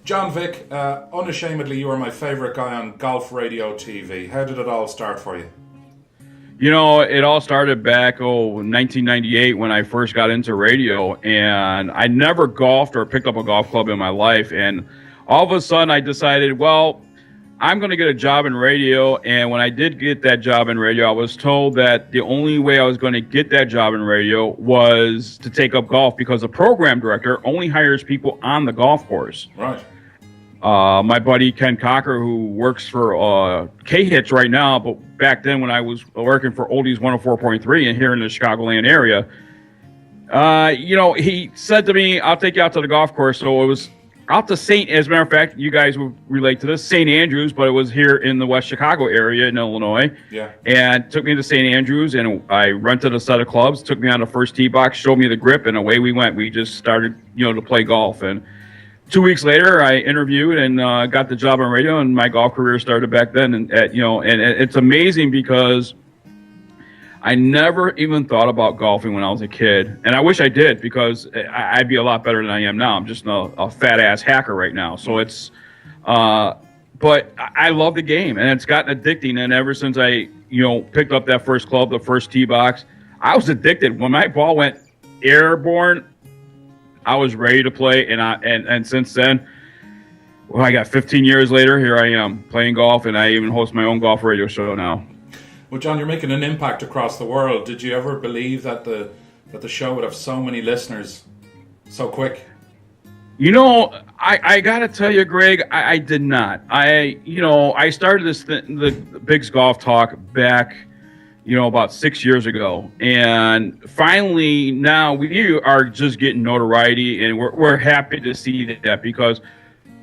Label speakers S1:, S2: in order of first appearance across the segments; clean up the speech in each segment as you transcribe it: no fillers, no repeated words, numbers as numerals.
S1: John Vick, unashamedly, you are my favourite guy on Golf Radio TV. How did it all start for you?
S2: You know, it all started back, 1998 when I first got into radio, and I never golfed or picked up a golf club in my life. And all of a sudden I decided, well, I'm going to get a job in radio. And when I did get that job in radio, I was told that the only way I was going to get that job in radio was to take up golf because the program director only hires people on the golf course.
S1: Right.
S2: My buddy Ken Cocker, who works for K-Hits right now, but back then when I was working for Oldies 104.3 and here in the Chicagoland area, he said to me, I'll take you out to the golf course. So it was out to as a matter of fact, you guys will relate to this, St. Andrews, but it was here in the West Chicago area in Illinois.
S1: Yeah.
S2: And took me to St. Andrews, and I rented a set of clubs, took me on the first tee box, showed me the grip, and away we went. We just started, to play golf. And 2 weeks later, I interviewed and got the job on radio, and my golf career started back then. And it's amazing because I never even thought about golfing when I was a kid, and I wish I did because I'd be a lot better than I am now. I'm just a fat ass hacker right now. So it's, but I love the game, and it's gotten addicting. And ever since I, picked up that first club, the first tee box, I was addicted. When my ball went airborne, I was ready to play, and since then, well, I got 15 years later, here I am playing golf, and I even host my own golf radio show now.
S1: Well, John, you're making an impact across the world. Did you ever believe that the show would have so many listeners so quick?
S2: I got to tell you, Greg, I did not. I started the Biggs Golf Talk back, about 6 years ago. And finally, now we are just getting notoriety, and we're happy to see that because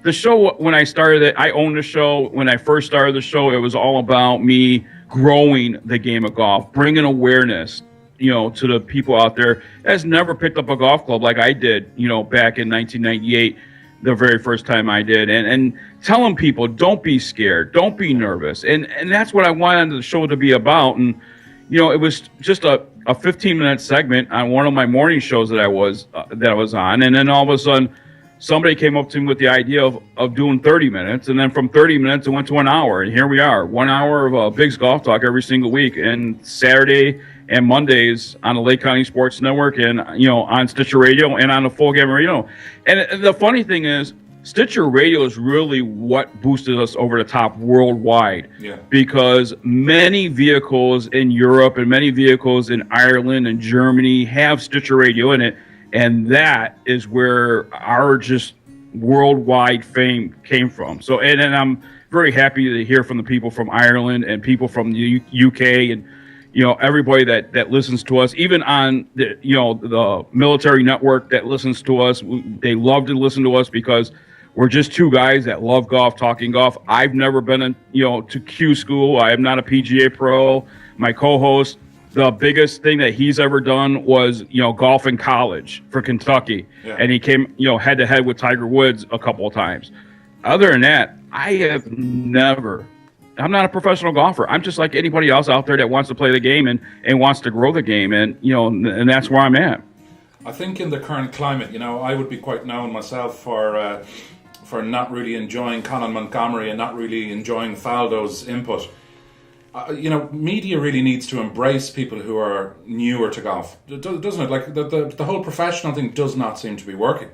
S2: the show, when I started it, I owned the show. When I first started the show, it was all about me growing the game of golf, bringing awareness, to the people out there that has never picked up a golf club like I did, back in 1998, the very first time I did, and telling people, don't be scared, don't be nervous. And that's what I wanted the show to be about. And, it was just a 15-minute segment on one of my morning shows that I was on. And then all of a sudden, somebody came up to me with the idea of doing 30 minutes. And then from 30 minutes, it went to an hour. And here we are, 1 hour of Biggs Golf Talk every single week. And Saturday and Mondays on the Lake County Sports Network and, on Stitcher Radio and on the Full Gamut Radio. And the funny thing is, Stitcher Radio is really what boosted us over the top worldwide.
S1: Yeah. Because
S2: many vehicles in Europe and many vehicles in Ireland and Germany have Stitcher Radio in it. And that is where our just worldwide fame came from. So, and I'm very happy to hear from the people from Ireland and people from the UK and, everybody that listens to us, even on the military network that listens to us. They love to listen to us because we're just two guys that love golf, talking golf. I've never been to Q school. I am not a PGA pro. My co-host, the biggest thing that he's ever done was, golf in college for Kentucky. Yeah. And he came, head to head with Tiger Woods a couple of times. Other than that, I'm not a professional golfer. I'm just like anybody else out there that wants to play the game and wants to grow the game. And, and that's where I'm at.
S1: I think in the current climate, I would be quite known myself for not really enjoying Colin Montgomery and not really enjoying Faldo's input. Media really needs to embrace people who are newer to golf, doesn't it? Like the whole professional thing does not seem to be working.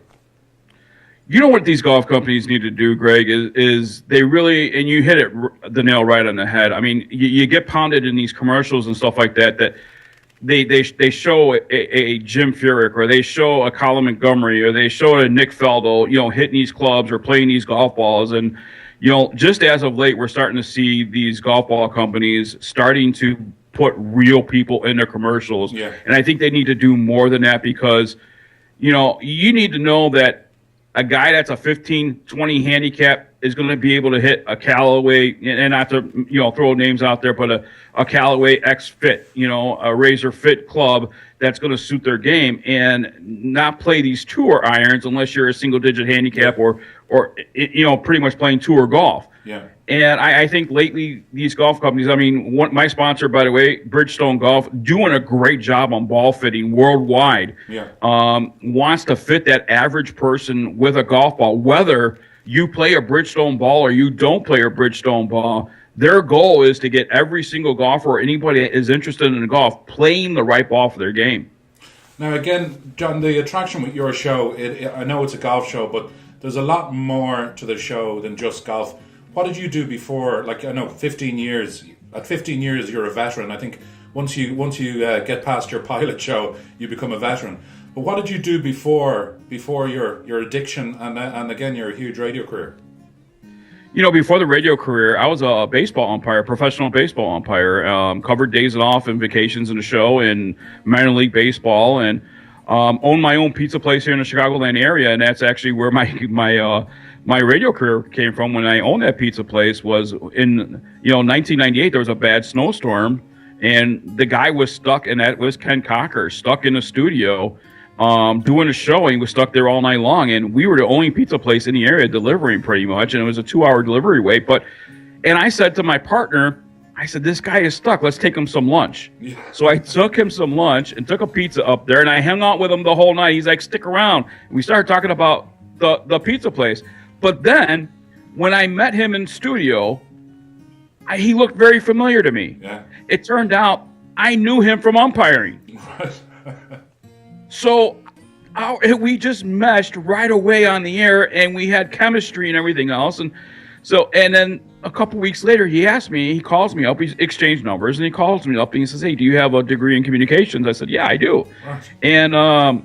S2: You know what these golf companies need to do, Greg, is they really, and you hit the nail right on the head. I mean, you get pounded in these commercials and stuff like that they show a Jim Furyk, or they show a Colin Montgomery, or they show a Nick Faldo, hitting these clubs or playing these golf balls. And, just as of late, we're starting to see these golf ball companies starting to put real people in their commercials.
S1: Yeah.
S2: And I think they need to do more than that because, you need to know that a guy that's a 15-20 handicap is going to be able to hit a Callaway, and not to throw names out there, but a Callaway X Fit, a Razor Fit club that's going to suit their game, and not play these tour irons unless you're a single-digit handicap or pretty much playing tour golf.
S1: Yeah.
S2: And I think lately these golf companies, my sponsor, by the way, Bridgestone Golf, doing a great job on ball fitting worldwide.
S1: Yeah.
S2: Wants to fit that average person with a golf ball, whether you play a Bridgestone ball or you don't play a Bridgestone ball. Their goal is to get every single golfer or anybody that is interested in golf playing the right ball for their game.
S1: Now, again, John, the attraction with your show, I know it's a golf show, but there's a lot more to the show than just golf. What did you do before? Like, I know 15 years. At 15 years, you're a veteran. I think once you get past your pilot show, you become a veteran. But what did you do before your addiction and again, your huge radio career?
S2: Before the radio career, I was a baseball umpire, professional baseball umpire. Covered days off and vacations in the show in minor league baseball, and owned my own pizza place here in the Chicagoland area. And that's actually where my radio career came from. When I owned that pizza place was in 1998. There was a bad snowstorm, and the guy was stuck, and that was Ken Cocker, stuck in the studio. Doing a show, and he was stuck there all night long, and we were the only pizza place in the area delivering pretty much, and it was a 2-hour delivery wait. And I said to my partner, I said, this guy is stuck, let's take him some lunch. Yeah. So I took him some lunch and took a pizza up there, and I hung out with him the whole night. He's like, stick around. And we started talking about the pizza place. But then when I met him in studio, he looked very familiar to me. Yeah. It turned out I knew him from umpiring. So we just meshed right away on the air, and we had chemistry and everything else. And then a couple weeks later, he calls me up, we exchanged numbers, and he calls me up and he says, hey, do you have a degree in communications? I said, yeah, I do. Right. And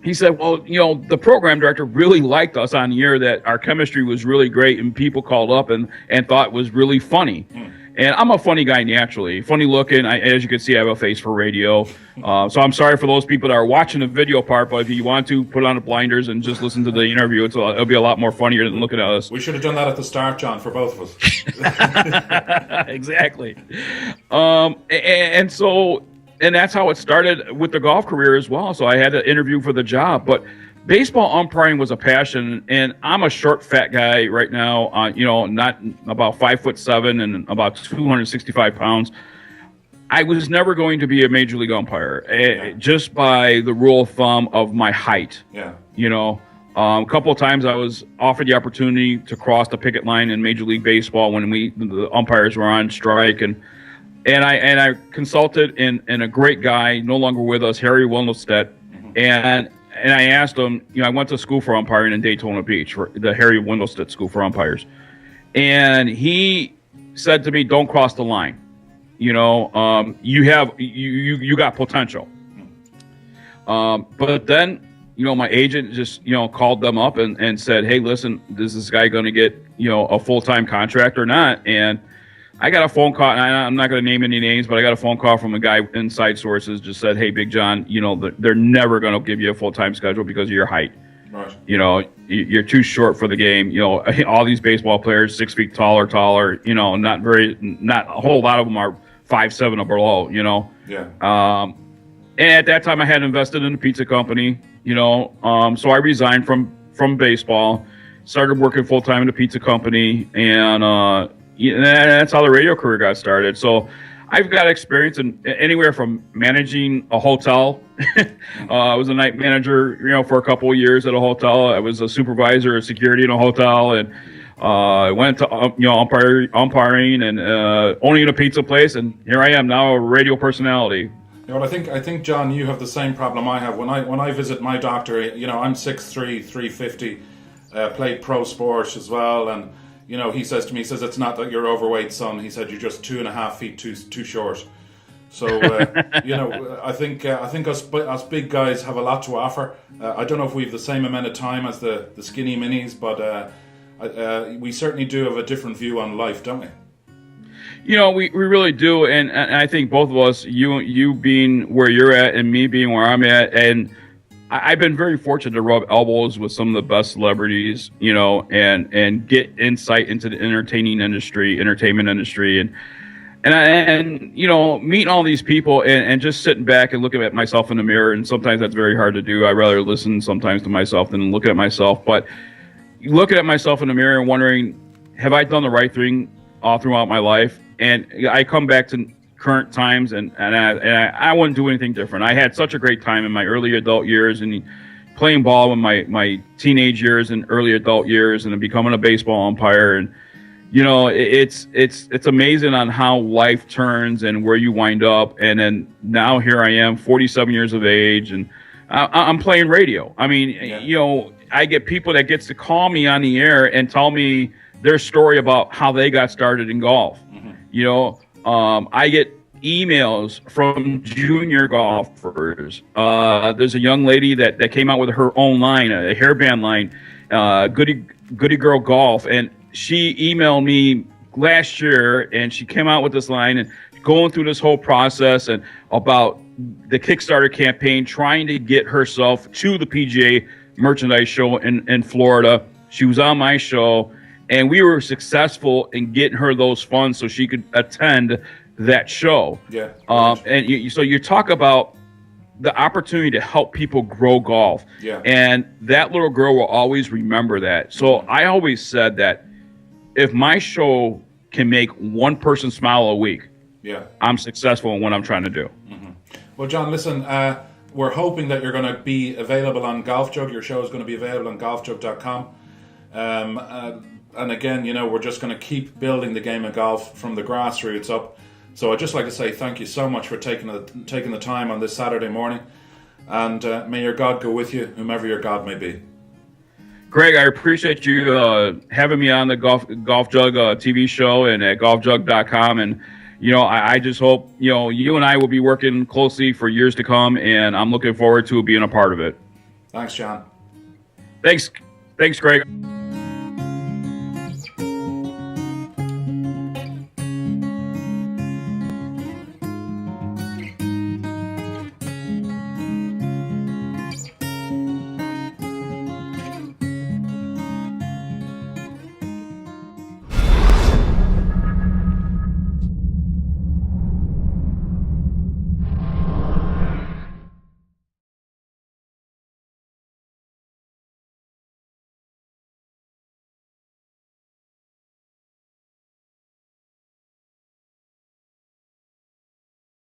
S2: he said, well, the program director really liked us on the air, that our chemistry was really great, and people called up and thought it was really funny. And I'm a funny guy naturally, funny looking. As you can see, I have a face for radio. So I'm sorry for those people that are watching the video part, but if you want to, put on the blinders and just listen to the interview. It'll be a lot more funnier than looking at us.
S1: We should have done that at the start, John, for both of us.
S2: Exactly. And that's how it started with the golf career as well. So I had to interview for the job, but baseball umpiring was a passion, and I'm a short, fat guy right now. Not about 5'7" and about 265 pounds. I was never going to be a major league umpire, just by the rule of thumb of my height. Yeah. A couple of times I was offered the opportunity to cross the picket line in Major League Baseball when the umpires were on strike, and I consulted in a great guy, no longer with us, Harry Wendelstedt, and I asked him, I went to school for umpiring in Daytona Beach, for the Harry Wendelstedt School for Umpires. And he said to me, don't cross the line. You got potential. But then, my agent just, called them up and said, hey, listen, is this guy going to get, a full-time contract or not? And I got a phone call, and I'm not going to name any names, but I got a phone call from a guy inside sources, just said, hey, Big John, they're never going to give you a full-time schedule because of your height. Right. You're too short for the game. All these baseball players, 6 feet taller, not a whole lot of them are 5'7" or below, Yeah. And at that time I had invested in a pizza company, so I resigned from baseball, started working full-time in a pizza company, and that's how the radio career got started. So I've got experience in anywhere from managing a hotel. I was a night manager, for a couple of years at a hotel. I was a supervisor of security in a hotel, and I went to umpiring and owning a pizza place, and here I am now, a radio personality.
S1: I think John, you have the same problem I have. When I visit my doctor, I'm 6'3", 350, played pro sports as well, and he says to me, it's not that you're overweight, son. He said, you're just 2.5 feet too short. So, I think us big guys have a lot to offer. I don't know if we have the same amount of time as the skinny minis, but we certainly do have a different view on life, don't we?
S2: We really do, and I think both of us, you being where you're at and me being where I'm at, and I've been very fortunate to rub elbows with some of the best celebrities, and get insight into the entertainment industry, and meeting all these people and just sitting back and looking at myself in the mirror. And sometimes that's very hard to do. I rather listen sometimes to myself than looking at myself. But looking at myself in the mirror and wondering, have I done the right thing all throughout my life? And I come back to current times, and I wouldn't do anything different. I had such a great time in my early adult years, and playing ball in my teenage years and early adult years, and then becoming a baseball umpire. And it's amazing on how life turns and where you wind up. And then now here I am, 47 years of age, and I'm playing radio. I mean, I get people that gets to call me on the air and tell me their story about how they got started in golf. I get emails from junior golfers. There's a young lady that came out with her own line, a hairband line, Goody Girl Golf, and she emailed me last year, and she came out with this line and going through this whole process and about the Kickstarter campaign, trying to get herself to the PGA merchandise show in Florida. She was on my show, and we were successful in getting her those funds so she could attend that show.
S1: Yeah.
S2: So you talk about the opportunity to help people grow golf.
S1: Yeah.
S2: And that little girl will always remember that. So I always said that if my show can make one person smile a week, I'm successful in what I'm trying to do.
S1: Well, John, listen, we're hoping that you're going to be available on Golf Jug. Your show is going to be available on golfjug.com. And again, we're just going to keep building the game of golf from the grassroots up. So I'd just like to say thank you so much for taking the time on this Saturday morning. And may your God go with you, whomever your God may be.
S2: Greg, I appreciate you having me on the Golf Jug TV show and at golfjug.com. And, I just hope, you and I will be working closely for years to come. And I'm looking forward to being a part of it.
S1: Thanks, John.
S2: Thanks, Greg.